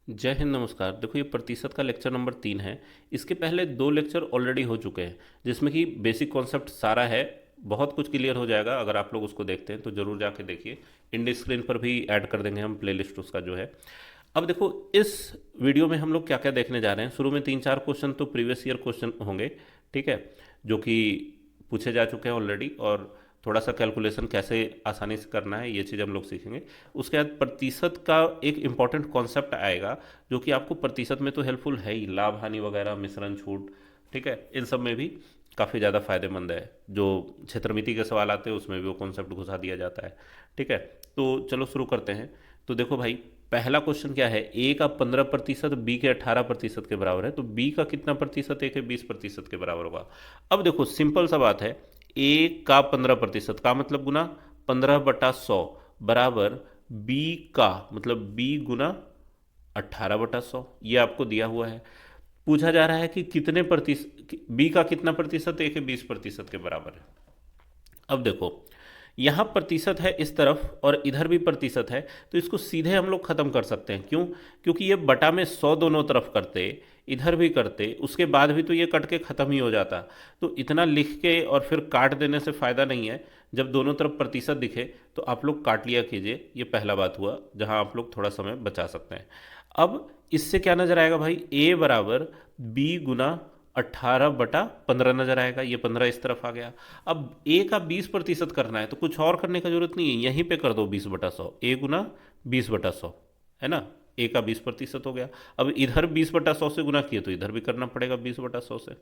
जय हिंद, नमस्कार। देखो, ये प्रतिशत का लेक्चर नंबर 3 है। इसके पहले 2 लेक्चर ऑलरेडी हो चुके हैं, जिसमें कि बेसिक कॉन्सेप्ट सारा है। बहुत कुछ क्लियर हो जाएगा अगर आप लोग उसको देखते हैं, तो ज़रूर जाके देखिए। इंड स्क्रीन पर भी ऐड कर देंगे हम प्लेलिस्ट उसका जो है। अब देखो, इस वीडियो में हम लोग क्या क्या देखने जा रहे हैं। शुरू में 3-4 क्वेश्चन तो प्रीवियस ईयर क्वेश्चन होंगे, ठीक है, जो कि पूछे जा चुके हैं ऑलरेडी। और थोड़ा सा कैलकुलेशन कैसे आसानी से करना है, ये चीज़ हम लोग सीखेंगे। उसके बाद प्रतिशत का एक इम्पॉर्टेंट कॉन्सेप्ट आएगा, जो कि आपको प्रतिशत में तो हेल्पफुल है ही, लाभ हानि वगैरह, मिश्रण छूट, ठीक है, इन सब में भी काफ़ी ज़्यादा फायदेमंद है। जो क्षेत्रमिति के सवाल आते हैं उसमें भी वो कॉन्सेप्ट घुसा दिया जाता है, ठीक है। तो चलो शुरू करते हैं। तो देखो भाई, पहला क्वेश्चन क्या है। ए का 15% बी के 18% के बराबर है, तो बी का कितना प्रतिशत ए के 20% के बराबर होगा। अब देखो, सिंपल सा बात है। ए का 15% का मतलब गुना 15/100 बराबर बी का मतलब बी गुना 18/100, ये आपको दिया हुआ है। पूछा जा रहा है कि कितने प्रतिशत, बी का कितना प्रतिशत ए के 20% के बराबर है। अब देखो, यहाँ प्रतिशत है इस तरफ और इधर भी प्रतिशत है, तो इसको सीधे हम लोग खत्म कर सकते हैं। क्यों? क्योंकि ये बटा में 100 दोनों तरफ करते, इधर भी करते, उसके बाद भी तो ये कट के ख़त्म ही हो जाता। तो इतना लिख के और फिर काट देने से फ़ायदा नहीं है। जब दोनों तरफ प्रतिशत दिखे तो आप लोग काट लिया कीजिए। ये पहला बात हुआ जहाँ आप लोग थोड़ा समय बचा सकते हैं। अब इससे क्या नज़र आएगा भाई, ए बराबर बी गुना 18/15 नजर आएगा। ये 15 इस तरफ आ गया। अब ए का 20% करना है, तो कुछ और करने का जरूरत नहीं है, यहीं पे कर दो 20/100, ए गुना 20/100, है ना। ए का 20% हो गया। अब इधर 20/100 से गुना किए तो इधर भी करना पड़ेगा 20/100 से,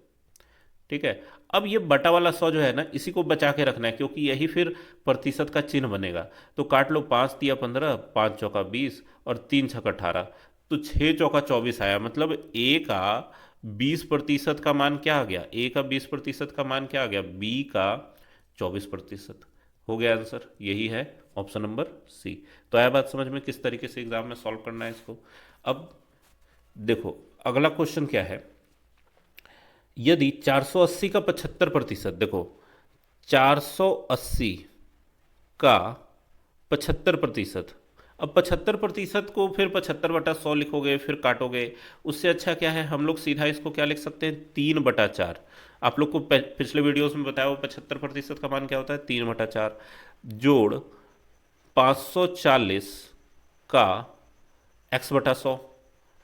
ठीक है। अब ये बटा वाला 100 जो है ना, इसी को बचा के रखना है, क्योंकि यही फिर प्रतिशत का चिन्ह बनेगा। तो काट लो, 5 तिया 15, 5 चौका 20 और 3 छक 18, तो 6 चौका 24 आया। मतलब ए का 20% का मान क्या आ गया, ए का 20% का मान क्या आ गया, बी का 24%। हो गया आंसर, यही है ऑप्शन नंबर सी। तो आया बात समझ में किस तरीके से एग्जाम में सॉल्व करना है इसको। अब देखो, अगला क्वेश्चन क्या है। यदि 480 का 75%, देखो 480 का 75%। अब 75% को फिर 75/100 लिखोगे, फिर काटोगे। उससे अच्छा क्या है, हम लोग सीधा इसको क्या लिख सकते हैं, 3/4। आप लोग को पिछले वीडियोस में बताया, वो 75% का मान क्या होता है, 3/4 जोड़ 540 का x/100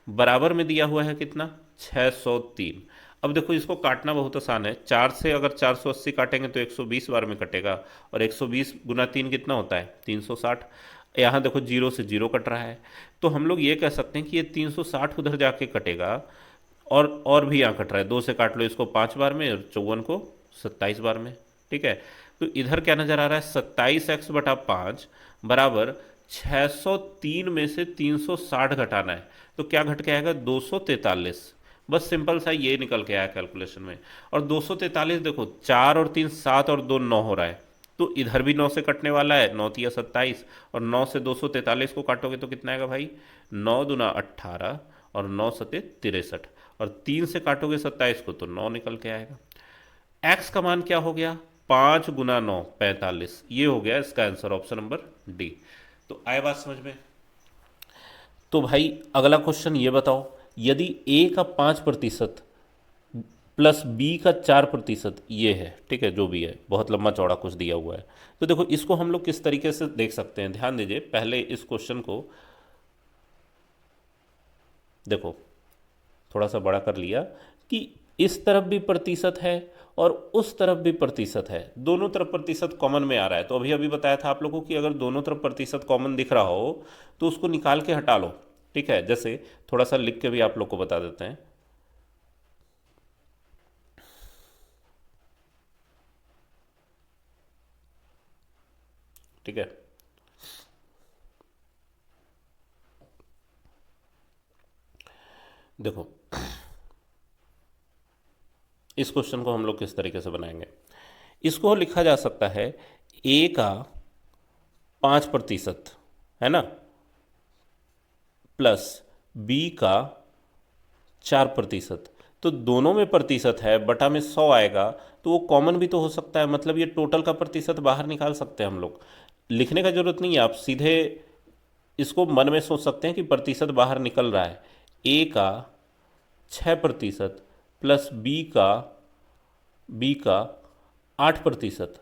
बराबर में दिया हुआ है कितना, 603। अब देखो, इसको काटना बहुत आसान है। 4 से अगर 480 काटेंगे तो 120 बार में कटेगा, और 120 गुना 3 कितना होता है, 360। यहाँ देखो, जीरो से जीरो कट रहा है, तो हम लोग ये कह सकते हैं कि ये 360 उधर जाके कटेगा, और भी यहाँ कट रहा है। 2 से काट लो इसको 5 बार में, और 54 को 27 बार में, ठीक है। तो इधर क्या नजर आ रहा है, 27x/5 बराबर 603 में से 360 घटाना है, तो क्या घट के आएगा, 243। बस सिंपल सा ये निकल के आया कैलकुलेशन में। और 243, देखो 4 और 3 7 और 2 9 हो रहा है, तो इधर भी 9 से कटने वाला है, 9 तिया 27, और 9 से 243 को काटोगे तो कितना आएगा भाई, 9 दूना 18 और 9 सते 63, और 3 से काटोगे 27 को तो 9 निकल के आएगा। एक्स का मान क्या हो गया, 5 गुना 9 45, ये हो गया इसका आंसर, ऑप्शन नंबर डी। तो आए बात समझ में। तो भाई अगला क्वेश्चन ये बताओ, यदि ए का 5% प्लस बी का 4%, ये है, ठीक है, जो भी है, बहुत लंबा चौड़ा कुछ दिया हुआ है। तो देखो, इसको हम लोग किस तरीके से देख सकते हैं, ध्यान दीजिए। पहले इस क्वेश्चन को देखो, थोड़ा सा बड़ा कर लिया, कि इस तरफ भी प्रतिशत है और उस तरफ भी प्रतिशत है, दोनों तरफ प्रतिशत कॉमन में आ रहा है। तो अभी अभी बताया था आप लोगों को कि अगर दोनों तरफ प्रतिशत कॉमन दिख रहा हो तो उसको निकाल के हटा लो, ठीक है। जैसे थोड़ा सा लिख के भी आप लोग को बता देते हैं, ठीक है। देखो, इस क्वेश्चन को हम लोग किस तरीके से बनाएंगे। इसको लिखा जा सकता है, ए का 5%, है ना, प्लस बी का 4%। तो दोनों में प्रतिशत है, बटा में 100 आएगा, तो वो कॉमन भी तो हो सकता है। मतलब ये टोटल का प्रतिशत बाहर निकाल सकते हैं हम लोग, लिखने का जरूरत नहीं है, आप सीधे इसको मन में सोच सकते हैं कि प्रतिशत बाहर निकल रहा है, ए का 6% प्लस बी का 8%,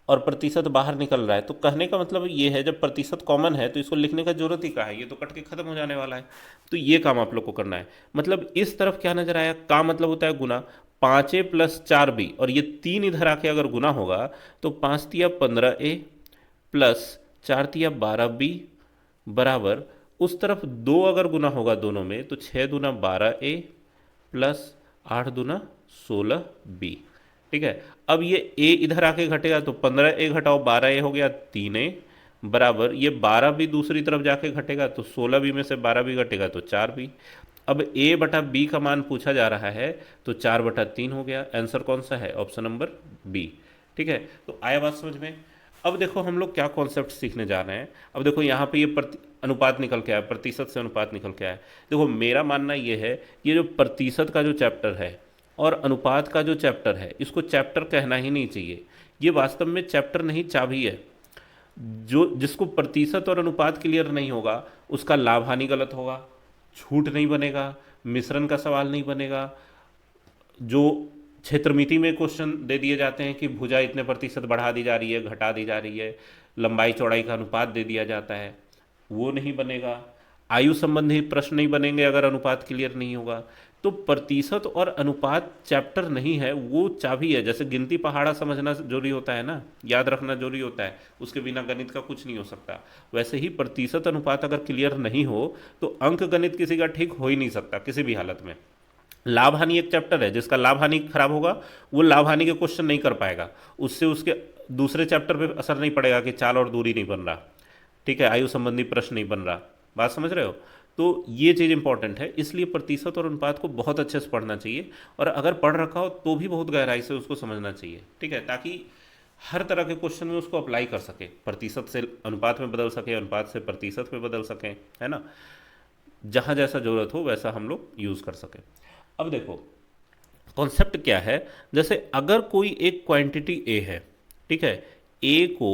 और प्रतिशत बाहर निकल रहा है। तो कहने का मतलब ये है, जब प्रतिशत कॉमन है तो इसको लिखने का जरूरत ही कहाँ है, ये तो कट के खत्म हो जाने वाला है। तो ये काम आप लोग को करना है। मतलब इस तरफ क्या नजर आया, का मतलब होता है गुना, 5A प्लस 4B, और ये 3 इधर आके अगर गुना होगा तो 5 तिया 15A प्लस 4 तिया 12B बराबर, उस तरफ 2 अगर गुना होगा दोनों में तो 6 दूना 12A प्लस 8 दूना 16B। ठीक है, अब ये a इधर आके घटेगा तो 15A घटाओ 12A हो गया 3A बराबर, ये 12 भी दूसरी तरफ जाके घटेगा तो 16B में से 12 भी घटेगा तो 4B। अब a बटा b का मान पूछा जा रहा है तो 4/3 हो गया। आंसर कौन सा है, ऑप्शन नंबर बी। ठीक है, तो आया बात समझ में। अब देखो हम लोग क्या कॉन्सेप्ट सीखने जा रहे हैं। अब देखो यहाँ पे ये अनुपात निकल के आया, प्रतिशत से अनुपात निकल के आया। देखो मेरा मानना ये है, ये जो प्रतिशत का जो चैप्टर है और अनुपात का जो चैप्टर है, इसको चैप्टर कहना ही नहीं चाहिए। ये वास्तव में चैप्टर नहीं, चाबी है। जो जिसको प्रतिशत और अनुपात क्लियर नहीं होगा उसका लाभ हानि गलत होगा, छूट नहीं बनेगा, मिश्रण का सवाल नहीं बनेगा। जो क्षेत्रमिति में क्वेश्चन दे दिए जाते हैं कि भुजा इतने प्रतिशत बढ़ा दी जा रही है, घटा दी जा रही है, लंबाई चौड़ाई का अनुपात दे दिया जाता है, वो नहीं बनेगा। आयु संबंधी प्रश्न नहीं बनेंगे अगर अनुपात क्लियर नहीं होगा। तो प्रतिशत और अनुपात चैप्टर नहीं है, वो चाबी है। जैसे गिनती पहाड़ा समझना जरूरी होता है ना, याद रखना जरूरी होता है, उसके बिना गणित का कुछ नहीं हो सकता। वैसे ही प्रतिशत अनुपात अगर क्लियर नहीं हो तो अंक गणित किसी का ठीक हो ही नहीं सकता किसी भी हालत में। लाभ हानि एक चैप्टर है, जिसका लाभ हानि खराब होगा वो लाभ हानि के क्वेश्चन नहीं कर पाएगा, उससे उसके दूसरे चैप्टर पे असर नहीं पड़ेगा कि चाल और दूरी नहीं बन रहा। ठीक है, आयु संबंधी प्रश्न नहीं बन रहा। बात समझ रहे हो। तो ये चीज़ इंपॉर्टेंट है, इसलिए प्रतिशत और अनुपात को बहुत अच्छे से पढ़ना चाहिए, और अगर पढ़ रखा हो तो भी बहुत गहराई से उसको समझना चाहिए। ठीक है, ताकि हर तरह के क्वेश्चन में उसको अप्लाई कर सके, प्रतिशत से अनुपात में बदल सके, अनुपात से प्रतिशत में बदल सकें, है ना। जहाँ जैसा ज़रूरत हो वैसा हम लोग यूज़ कर सकें। अब देखो कॉन्सेप्ट क्या है, जैसे अगर कोई एक क्वांटिटी ए है, ठीक है, ए को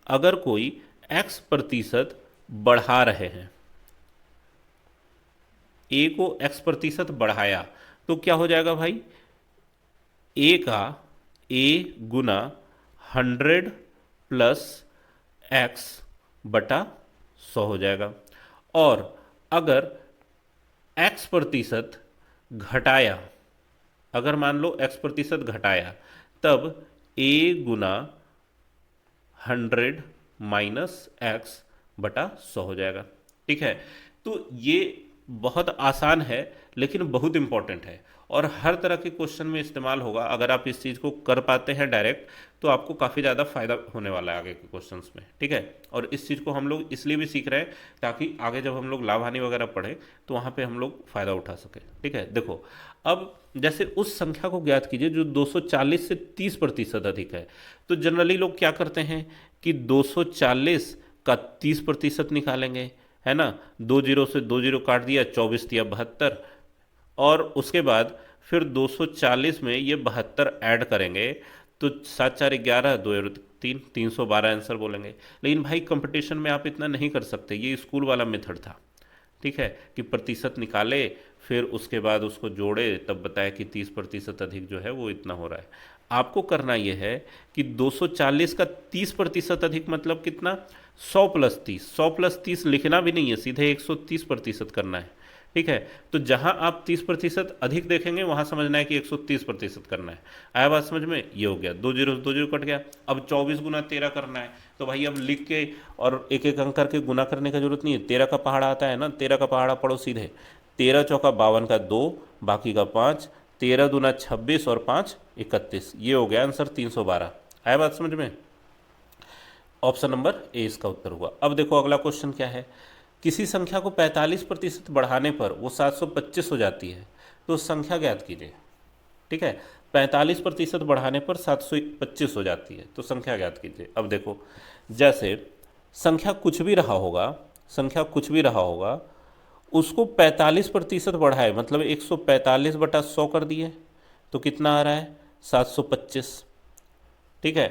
अगर कोई x% बढ़ा रहे हैं, ए को x% बढ़ाया तो क्या हो जाएगा भाई, ए का ए गुना 100 प्लस x बटा 100 हो जाएगा। और अगर x% घटाया, अगर मान लो x% घटाया, तब a गुना 100 माइनस x बटा 100 हो जाएगा। ठीक है, तो ये बहुत आसान है लेकिन बहुत इंपॉर्टेंट है, और हर तरह के क्वेश्चन में इस्तेमाल होगा। अगर आप इस चीज़ को कर पाते हैं डायरेक्ट तो आपको काफ़ी ज़्यादा फायदा होने वाला है आगे के क्वेश्चंस में। ठीक है, और इस चीज़ को हम लोग इसलिए भी सीख रहे हैं ताकि आगे जब हम लोग लाभ हानि वगैरह पढ़ें तो वहाँ पे हम लोग फ़ायदा उठा सकें। ठीक है, देखो अब जैसे उस संख्या को ज्ञात कीजिए जो 240 से 30% अधिक है। तो जनरली लोग क्या करते हैं कि 240 का 30% निकालेंगे, है ना। 2 जीरो से 2 जीरो काट दिया, 24 दिया 72, और उसके बाद फिर 240 में ये 72 ऐड करेंगे तो 7 4 11, 2 3, 312 आंसर बोलेंगे। लेकिन भाई कंपटीशन में आप इतना नहीं कर सकते, ये स्कूल वाला मेथड था। ठीक है, कि प्रतिशत निकाले फिर उसके बाद उसको जोड़े तब बताया कि 30% अधिक जो है वो इतना हो रहा है। आपको करना ये है कि 240 का 30% अधिक मतलब कितना, 100 प्लस 30। 100 प्लस 30 लिखना भी नहीं है, सीधे 130% करना है। ठीक है, तो जहां आप 30% अधिक देखेंगे वहां समझना है कि 130% करना है। आया बात समझ में, ये हो गया, 2 जीरो 2 जीरो कट गया। अब 24 गुना 13 करना है, तो भाई अब लिख के और एक एक अंक करके गुना करने का जरूरत नहीं है। 13 का पहाड़ा आता है ना, 13 का पहाड़ा पढ़ो सीधे, 13 चौका 52 का 2, बाकी का 5, 13 दूना 26 और 5 31, ये हो गया आंसर 312। आया बात समझ में, ऑप्शन नंबर ए इसका उत्तर हुआ। अब देखो अगला क्वेश्चन क्या है, किसी संख्या को 45% बढ़ाने पर वो 725 हो जाती है, तो संख्या ज्ञात कीजिए। ठीक है, 45% बढ़ाने पर 725 हो जाती है, तो संख्या ज्ञात कीजिए। अब देखो जैसे संख्या कुछ भी रहा होगा, संख्या कुछ भी रहा होगा, उसको 45% बढ़ाए मतलब 145/100 कर दिए तो कितना आ रहा है, 725। ठीक है,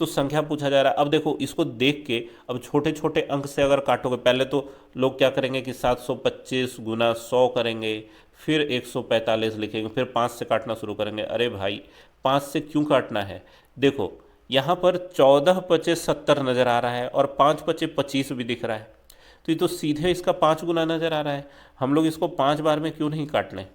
तो संख्या पूछा जा रहा है। अब देखो इसको देख के अब छोटे छोटे अंक से अगर काटोगे, पहले तो लोग क्या करेंगे कि 725 गुना 100 करेंगे, फिर 145 लिखेंगे, फिर 5 से काटना शुरू करेंगे। अरे भाई 5 से क्यों काटना है? देखो यहाँ पर 14 पचे 70 नज़र आ रहा है और 5 पचे 25 भी दिख रहा है, तो ये तो सीधे इसका 5 गुना नज़र आ रहा है। हम लोग इसको 5 बार में क्यों नहीं काट लें?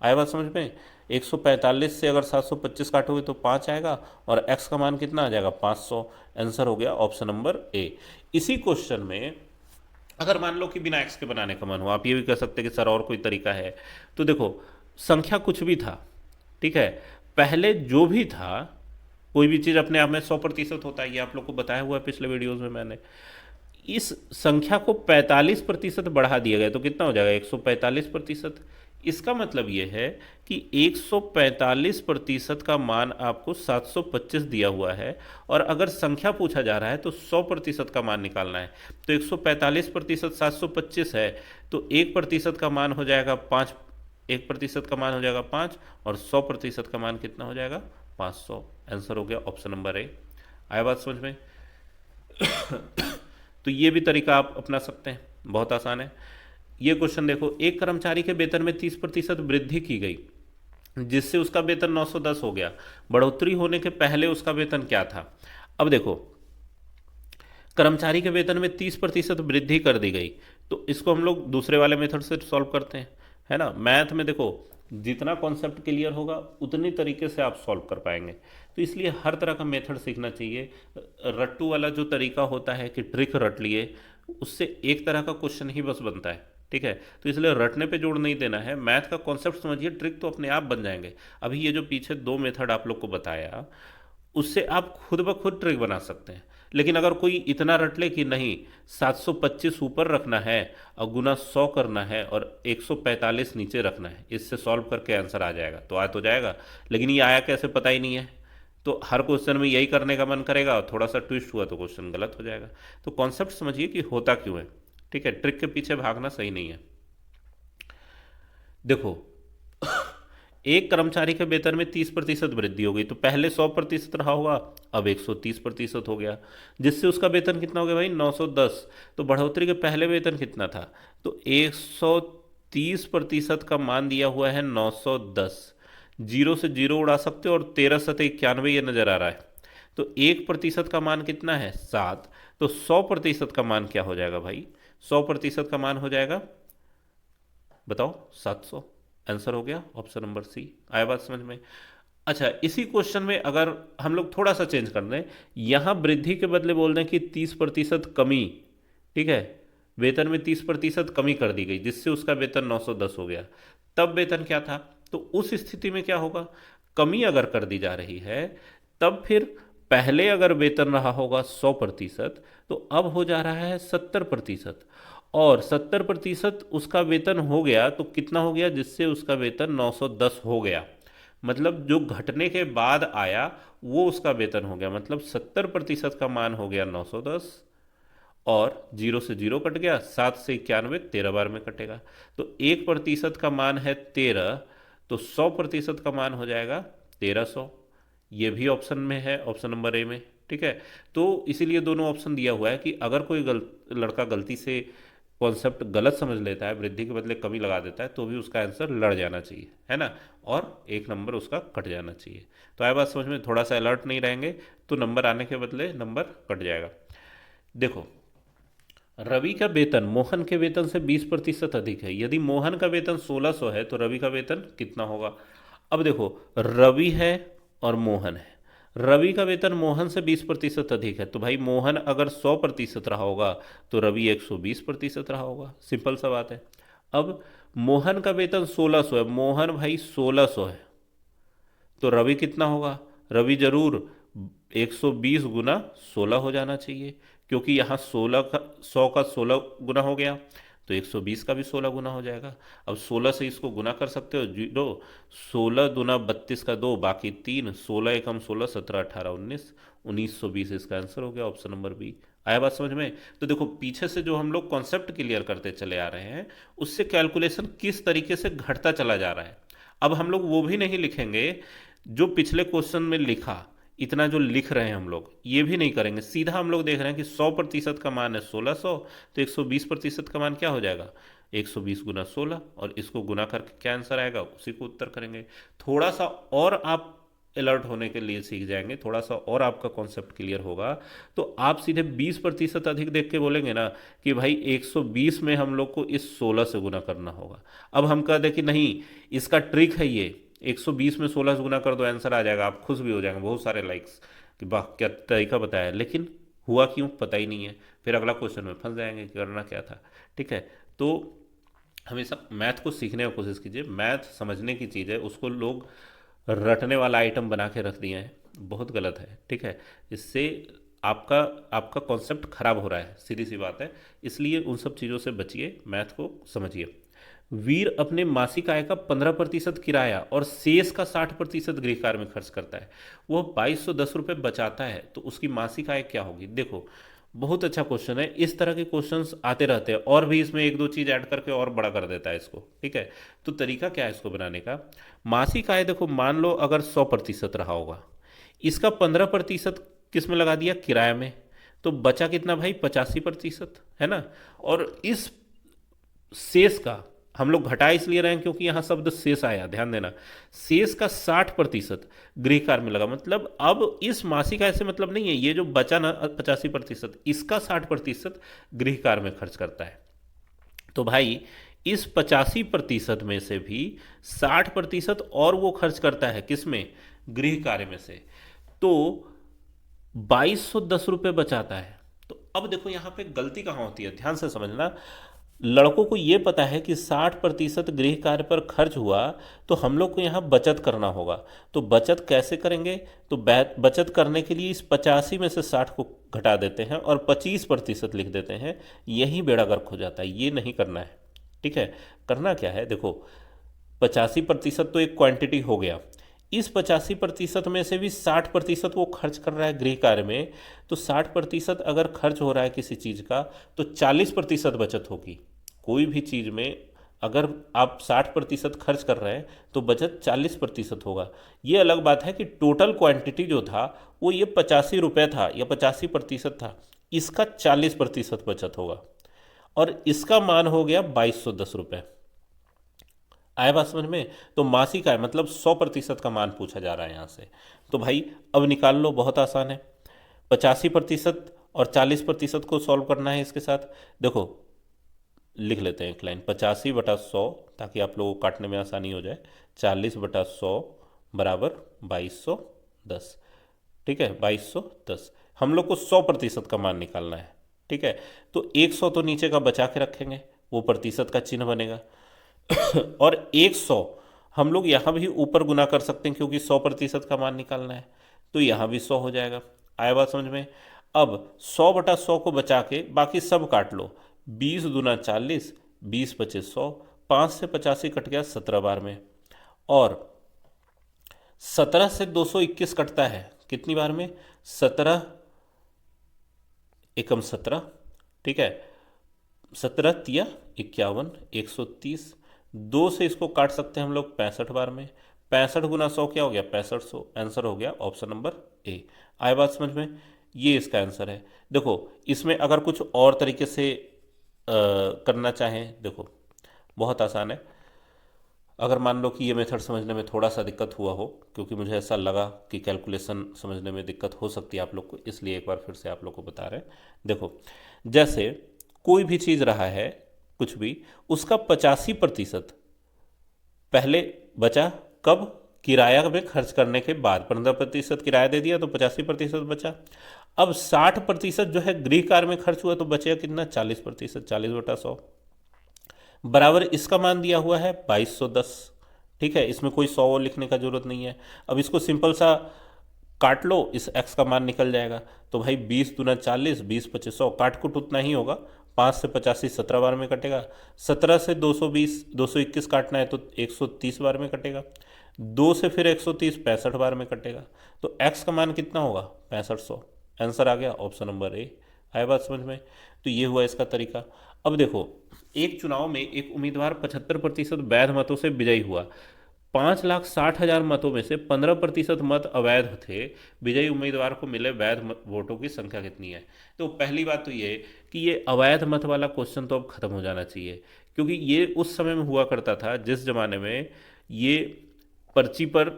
आया बात समझ में? 145 से अगर 725 काटोगे तो 5 आएगा और x का मान कितना आ जाएगा? 500। आंसर हो गया ऑप्शन नंबर ए। इसी क्वेश्चन में अगर मान लो कि बिना x के बनाने का मन हो, आप ये भी कह सकते हैं कि सर और कोई तरीका है। तो देखो संख्या कुछ भी था, ठीक है, पहले जो भी था, कोई भी चीज़ अपने आप में 100% होता है, ये आप लोग को बताया हुआ है पिछले वीडियोज़ में मैंने। इस संख्या को 45% बढ़ा दिया गया तो कितना हो जाएगा? 145%। इसका मतलब ये है कि 145% का मान आपको 725 दिया हुआ है, और अगर संख्या पूछा जा रहा है तो 100% का मान निकालना है। तो 145% 725 है, तो 1% का मान हो जाएगा 5, 1% का मान हो जाएगा 5, और 100% का मान कितना हो जाएगा? 500। आंसर हो गया ऑप्शन नंबर ए। आया बात समझ में? तो ये भी तरीका आप अपना सकते हैं, बहुत आसान है। ये क्वेश्चन देखो, एक कर्मचारी के वेतन में 30% वृद्धि की गई जिससे उसका वेतन 910 हो गया। बढ़ोतरी होने के पहले उसका वेतन क्या था? अब देखो कर्मचारी के वेतन में 30% वृद्धि कर दी गई, तो इसको हम लोग दूसरे वाले मेथड से सॉल्व करते हैं, है ना। मैथ में देखो जितना कॉन्सेप्ट क्लियर होगा उतनी तरीके से आप सॉल्व कर पाएंगे, तो इसलिए हर तरह का मेथड सीखना चाहिए। रट्टू वाला जो तरीका होता है कि ट्रिक रट लिए, उससे एक तरह का क्वेश्चन ही बस बनता है, ठीक है। तो इसलिए रटने पे जोड़ नहीं देना है, मैथ का कॉन्सेप्ट समझिए, ट्रिक तो अपने आप बन जाएंगे। अभी ये जो पीछे 2 मेथड आप लोग को बताया, उससे आप खुद ब खुद ट्रिक बना सकते हैं। लेकिन अगर कोई इतना रट ले कि नहीं 725 ऊपर रखना है और गुना 100 करना है और 145 नीचे रखना है, इससे सॉल्व करके आंसर आ जाएगा, तो आ तो जाएगा। लेकिन ये आया कैसे पता ही नहीं है, तो हर क्वेश्चन में यही करने का मन करेगा और थोड़ा सा ट्विस्ट हुआ तो क्वेश्चन गलत हो जाएगा। तो कॉन्सेप्ट समझिए कि होता क्यों है, ठीक है। ट्रिक के पीछे भागना सही नहीं है। देखो एक कर्मचारी के वेतन में 30% वृद्धि हो गई, तो पहले 100% रहा होगा, अब 130% हो गया, जिससे उसका वेतन कितना हो गया भाई? 910। तो बढ़ोतरी के पहले वेतन कितना था? तो 130% का मान दिया हुआ है 910। जीरो से जीरो उड़ा सकते हो, और 13 सतह 91 ये नज़र आ रहा है। तो 1% का मान कितना है? 7। तो 100% का मान क्या हो जाएगा भाई? 100% का मान हो जाएगा, बताओ, 700। आंसर हो गया ऑप्शन नंबर सी। आया बात समझ में? अच्छा, इसी क्वेश्चन में अगर हम लोग थोड़ा सा चेंज कर दें, यहाँ वृद्धि के बदले बोल दें कि 30% कमी, ठीक है, वेतन में 30% कमी कर दी गई जिससे उसका वेतन 910 हो गया। तब वेतन क्या था? तो उस स्थिति में क्या होगा? कमी अगर कर दी जा रही है, तब फिर पहले अगर वेतन रहा होगा 100%, तो अब हो जा रहा है 70%, और 70% उसका वेतन हो गया तो कितना हो गया? जिससे उसका वेतन 910 हो गया। मतलब जो घटने के बाद आया वो उसका वेतन हो गया, मतलब 70% का मान हो गया 910, और जीरो से जीरो कट गया, 7 से 91 13 बार में कटेगा। तो 1% का मान है 13, तो 100% का मान हो जाएगा 1300। ये भी ऑप्शन में है, ऑप्शन नंबर ए में, ठीक है। तो इसीलिए दोनों ऑप्शन दिया हुआ है कि अगर कोई लड़का गलती से कॉन्सेप्ट गलत समझ लेता है, वृद्धि के बदले कमी लगा देता है, तो भी उसका आंसर लड़ जाना चाहिए, है ना, और एक नंबर उसका कट जाना चाहिए। तो आए बात समझ में? थोड़ा सा अलर्ट नहीं रहेंगे तो नंबर आने के बदले नंबर कट जाएगा। देखो रवि का वेतन मोहन के वेतन से 20% अधिक है। यदि मोहन का वेतन 1600 है तो रवि का वेतन कितना होगा? अब देखो रवि है और मोहन है, रवि का वेतन मोहन से 20% अधिक है, तो भाई मोहन अगर 100% रहा होगा तो रवि 120% रहा होगा, सिंपल सा बात है। अब मोहन का वेतन 1600 है, मोहन भाई 1600 है, तो रवि कितना होगा? रवि जरूर 120 गुना 16 हो जाना चाहिए, क्योंकि यहाँ 16 का 100 का 16 गुना हो गया, तो 120 का भी 16 गुना हो जाएगा। अब 16 से इसको गुना कर सकते हो, जीरो, 16 दूना 32 का 2, बाकी 3, 16 एकम 16, 17 18 19, 1920 इसका आंसर हो गया ऑप्शन नंबर बी। आया बात समझ में? तो देखो पीछे से जो हम लोग कॉन्सेप्ट क्लियर करते चले आ रहे हैं, उससे कैलकुलेशन किस तरीके से घटता चला जा रहा है। अब हम लोग वो भी नहीं लिखेंगे जो पिछले क्वेश्चन में लिखा, इतना जो लिख रहे हैं हम लोग ये भी नहीं करेंगे, सीधा हम लोग देख रहे हैं कि 100% का मान है 1600, तो 120% का मान क्या हो जाएगा, 120 गुना 16, और इसको गुना करके क्या आंसर आएगा उसी को उत्तर करेंगे। थोड़ा सा और आप अलर्ट होने के लिए सीख जाएंगे, थोड़ा सा और आपका कॉन्सेप्ट क्लियर होगा, तो आप सीधे 20% अधिक देख के बोलेंगे ना कि भाई 120 में हम लोग को इस 16 से गुना करना होगा। अब हम कह दें कि नहीं, इसका ट्रिक है ये, 120 में 16 से गुना कर दो आंसर आ जाएगा, आप खुश भी हो जाएंगे, बहुत सारे लाइक्स कि वाह क्या तरीका बताया है, लेकिन हुआ क्यों पता ही नहीं है, फिर अगला क्वेश्चन में फंस जाएंगे कि करना क्या था। ठीक है, तो हमेशा मैथ को सीखने की कोशिश कीजिए, मैथ समझने की चीज़ है, उसको लोग रटने वाला आइटम बना के रख दिए हैं, बहुत गलत है। ठीक है, इससे आपका आपका कॉन्सेप्ट खराब हो रहा है, सीधी सी बात है, इसलिए उन सब चीज़ों से बचिए, मैथ को समझिए। वीर अपने मासिक आय का 15% किराया और शेष का 60% गृह कार्य में खर्च करता है, वह 2210 रुपये बचाता है, तो उसकी मासिक आय क्या होगी। देखो बहुत अच्छा क्वेश्चन है, इस तरह के क्वेश्चंस आते रहते हैं, और भी इसमें एक दो चीज़ ऐड करके और बड़ा कर देता है इसको। ठीक है, तो तरीका क्या है इसको बनाने का, मासिक आय देखो मान लो अगर 100% रहा होगा, इसका 15% किस में लगा दिया, किराया में, तो बचा कितना भाई 85%, है ना। और इस शेष का हम लोग घटा इसलिए रहे हैं क्योंकि यहाँ शब्द शेष आया, ध्यान देना, शेष का 60% गृह कार्य में लगा, मतलब अब इस मासिक आय से मतलब नहीं है, ये जो बचा ना 85%, इसका 60% गृह कार्य में खर्च करता है। तो भाई इस 85% में से भी 60% और वो खर्च करता है किस में, गृह कार्य में से, तो 2210 रुपये बचाता है। तो अब देखो यहाँ पे गलती कहाँ होती है, ध्यान से समझना, लड़कों को ये पता है कि 60% गृह कार्य पर खर्च हुआ, तो हम लोग को यहाँ बचत करना होगा, तो बचत कैसे करेंगे, तो बचत करने के लिए इस 85 में से 60 को घटा देते हैं और 25% लिख देते हैं, यही बेड़ा गर्क हो जाता है, ये नहीं करना है। ठीक है, करना क्या है, देखो 85% तो एक क्वांटिटी हो गया, इस 85% में से भी 60% वो खर्च कर रहा है गृह कार्य में, तो 60% अगर खर्च हो रहा है किसी चीज़ का, तो 40% बचत होगी। कोई भी चीज़ में अगर आप 60% खर्च कर रहे हैं तो बचत 40% होगा। ये अलग बात है कि टोटल क्वांटिटी जो था वो ये 85 रुपये था या 85% था, इसका 40% बचत होगा, और इसका मान हो गया 2210 रुपये। आए बात समझ में, तो मासिक आय मतलब 100% का मान पूछा जा रहा है यहाँ से, तो भाई अब निकाल लो, बहुत आसान है, 85% और 40% को सॉल्व करना है इसके साथ। देखो लिख लेते हैं एक लाइन, 85/100, ताकि आप लोगों को काटने में आसानी हो जाए, 40/100 बराबर 2210। ठीक है, 2210, हम लोग को 100% का मान निकालना है। ठीक है, तो 100 तो नीचे का बचा के रखेंगे, वो प्रतिशत का चिन्ह बनेगा और 100 हम लोग यहाँ भी ऊपर गुना कर सकते हैं क्योंकि 100% का मान निकालना है, तो यहाँ भी 100 हो जाएगा। आया बात समझ में। अब 100/100 को बचा के बाकी सब काट लो, 20 दूना 40, 20 पचे 100, 5 से 85 कट गया 17 बार में, और 17 से 221 कटता है कितनी बार में, 17 एकम 17। ठीक है, 17 तिया 51, 130, 2 से इसको काट सकते हैं हम लोग 65 बार में, 65 गुना 100 क्या हो गया 6500, आंसर हो गया ऑप्शन नंबर ए। आए बात समझ में, ये इसका आंसर है। देखो इसमें अगर कुछ और तरीके से करना चाहें, देखो बहुत आसान है, अगर मान लो कि ये मेथड समझने में थोड़ा सा दिक्कत हुआ हो, क्योंकि मुझे ऐसा लगा कि कैलकुलेशन समझने में दिक्कत हो सकती है आप लोग को, इसलिए एक बार फिर से आप लोग को बता रहे हैं। देखो जैसे कोई भी चीज़ रहा है, कुछ भी, उसका 85% पहले बचा, कब, किराया में खर्च करने के बाद, 15% किराया दे दिया तो 85% बचा। अब 60% जो है गृह कार्य में खर्च हुआ, तो बचेगा कितना 40%, 40/100 बराबर इसका मान दिया हुआ है 2210। ठीक है, इसमें कोई 100 लिखने का जरूरत नहीं है। अब इसको सिंपल सा काट लो, इस x का मान निकल जाएगा, तो भाई 20 दूना 40, 20 पचे 100, काट कुट उतना ही होगा, 5 से 85 17 बार में कटेगा, 17 से 221 काटना है तो 130 बार में कटेगा, 2 से फिर 130 65 बार में कटेगा, तो x का मान कितना होगा 6500, आंसर आ गया ऑप्शन नंबर ए। आया बात समझ में, तो ये हुआ इसका तरीका। अब देखो एक चुनाव में एक उम्मीदवार 75% वैध मतों से विजयी हुआ, 5,60,000 मतों में से 15% मत अवैध थे। विजयी उम्मीदवार को मिले वैध वोटों की संख्या कितनी है? तो पहली बात तो ये कि ये अवैध मत वाला क्वेश्चन तो अब खत्म हो जाना चाहिए, क्योंकि ये उस समय में हुआ करता था जिस जमाने में ये पर्ची पर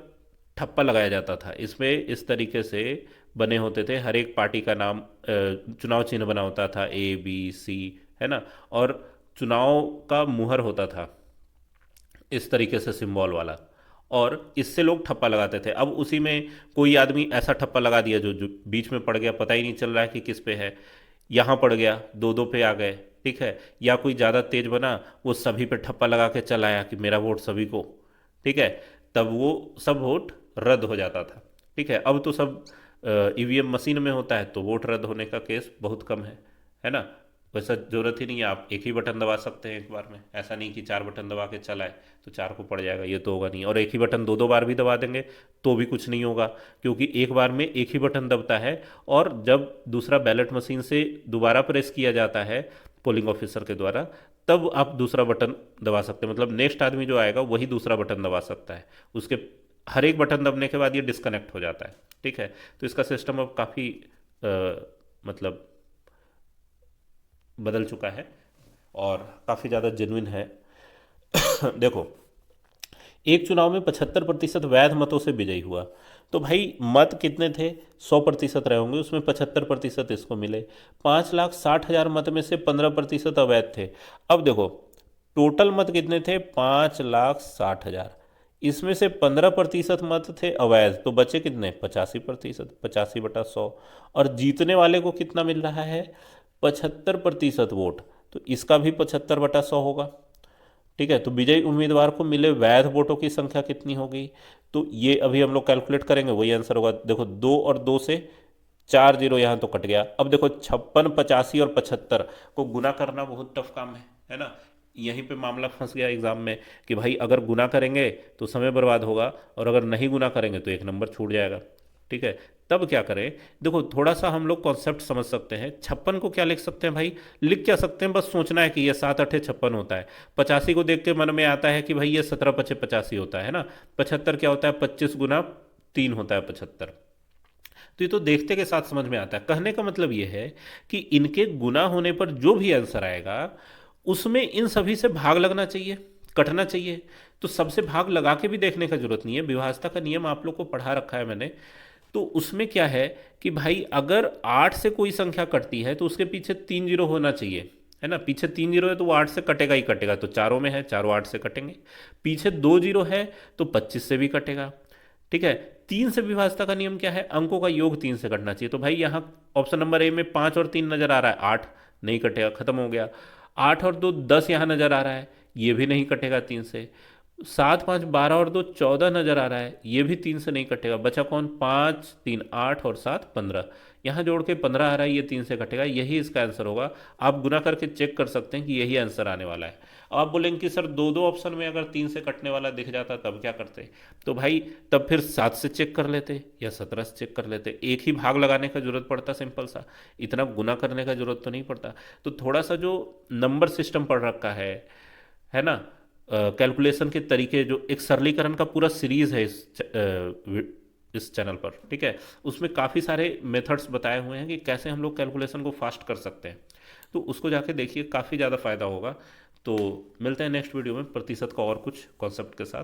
ठप्पा लगाया जाता था। इसमें इस तरीके से बने होते थे, हर एक पार्टी का नाम चुनाव चिन्ह बना होता था, ABC, है ना, और चुनाव का मुहर होता था इस तरीके से सिंबल वाला, और इससे लोग ठप्पा लगाते थे। अब उसी में कोई आदमी ऐसा ठप्पा लगा दिया जो बीच में पड़ गया, पता ही नहीं चल रहा है कि किस पे है, यहाँ पड़ गया, दो दो पे आ गए, ठीक है, या कोई ज़्यादा तेज बना, वो सभी पे ठप्पा लगा के चल आया कि मेरा वोट सभी को, ठीक है, तब वो सब वोट रद्द हो जाता था। ठीक है, अब तो सब EVM मशीन में होता है, तो वोट रद्द होने का केस बहुत कम है ना। वैसा ज़रूरत ही नहीं है, आप एक ही बटन दबा सकते हैं एक बार में, ऐसा नहीं कि 4 बटन दबा के चलाए तो 4 को पड़ जाएगा, ये तो होगा नहीं। और एक ही बटन दो दो बार भी दबा देंगे तो भी कुछ नहीं होगा, क्योंकि एक बार में एक ही बटन दबता है, और जब दूसरा बैलेट मशीन से दोबारा प्रेस किया जाता है पोलिंग ऑफिसर के द्वारा, तब आप दूसरा बटन दबा सकते हैं। मतलब नेक्स्ट आदमी जो आएगा वही दूसरा बटन दबा सकता है, उसके हर एक बटन दबने के बाद ये डिस्कनेक्ट हो जाता है। ठीक है, तो इसका सिस्टम अब काफ़ी मतलब बदल चुका है और काफ़ी ज़्यादा जेन्युइन है। देखो, एक चुनाव में 75% वैध मतों से विजयी हुआ, तो भाई मत कितने थे? 100% रहे होंगे, उसमें 75% इसको मिले। 5,60,000 मत में से 15% अवैध थे। अब देखो, टोटल मत कितने थे? 5,60,000, इसमें से 15% मत थे अवैध, तो बचे कितने? 85%, 85/100। और जीतने वाले को कितना मिल रहा है? 75% वोट, तो इसका भी 75/100 होगा। ठीक है, तो विजयी उम्मीदवार को मिले वैध वोटों की संख्या कितनी होगी? तो ये अभी हम लोग कैलकुलेट करेंगे, वही आंसर होगा। देखो, 2 और 2 से 4 जीरो यहाँ तो कट गया। अब देखो, 56, 85 और 75 को गुना करना बहुत टफ काम है ना। यहीं पे मामला फंस गया एग्जाम में कि भाई अगर गुना करेंगे तो समय बर्बाद होगा, और अगर नहीं गुना करेंगे तो एक नंबर छूट जाएगा। ठीक है, तब क्या करें? देखो, थोड़ा सा हम लोग कॉन्सेप्ट समझ सकते हैं। 56 को क्या लिख सकते हैं भाई? लिख क्या सकते हैं, बस सोचना है कि ये 7 8 56 होता है। 85 को देख के मन में आता है कि भाई ये 17 5 85 होता है ना। 75 क्या होता है? 25 गुना 3 होता है 75। तो ये तो देखते के साथ समझ में आता है। कहने का मतलब ये है कि इनके गुना होने पर जो भी आंसर आएगा उसमें इन सभी से भाग लगना चाहिए, कटना चाहिए। तो सबसे भाग लगा के भी देखने का जरूरत नहीं है, विभाज्यता का नियम आप लोग को पढ़ा रखा है मैंने। तो उसमें क्या है कि भाई अगर 8 से कोई संख्या कटती है तो उसके पीछे 3 जीरो होना चाहिए, है ना। पीछे 3 जीरो है तो वो 8 से कटेगा ही कटेगा, तो चारों में है, चारों 8 से कटेंगे। पीछे 2 जीरो है तो 25 से भी कटेगा। ठीक है, 3 से विभाज्यता का नियम क्या है? अंकों का योग 3 से कटना चाहिए। तो भाई यहाँ ऑप्शन नंबर ए में 5 और 3 नजर आ रहा है, 8 नहीं कटेगा, खत्म हो गया। 8 और 2 10 यहाँ नजर आ रहा है, ये भी नहीं कटेगा 3 से। 7 5 12 और 2 14 नजर आ रहा है, ये भी 3 से नहीं कटेगा। बचा कौन? 5 3 8 और 7 15, यहाँ जोड़ के 15 आ रहा है, ये 3 से कटेगा, यही इसका आंसर होगा। आप गुना करके चेक कर सकते हैं कि यही आंसर आने वाला है। अब आप बोलेंगे कि सर दो दो ऑप्शन में अगर 3 से कटने वाला दिख जाता तब क्या करते? तो भाई तब फिर 7 से चेक कर लेते या 17 से चेक कर लेते। एक ही भाग लगाने का जरूरत पड़ता, सिंपल सा, इतना गुना करने का जरूरत तो नहीं पड़ता। तो थोड़ा सा जो नंबर सिस्टम पढ़ रखा है ना, कैलकुलेशन के तरीके, जो एक सरलीकरण का पूरा सीरीज है इस चैनल पर, ठीक है, उसमें काफ़ी सारे मेथड्स बताए हुए हैं कि कैसे हम लोग कैलकुलेशन को फास्ट कर सकते हैं। तो उसको जाके देखिए, काफ़ी ज़्यादा फायदा होगा। तो मिलते हैं नेक्स्ट वीडियो में प्रतिशत का और कुछ कॉन्सेप्ट के साथ।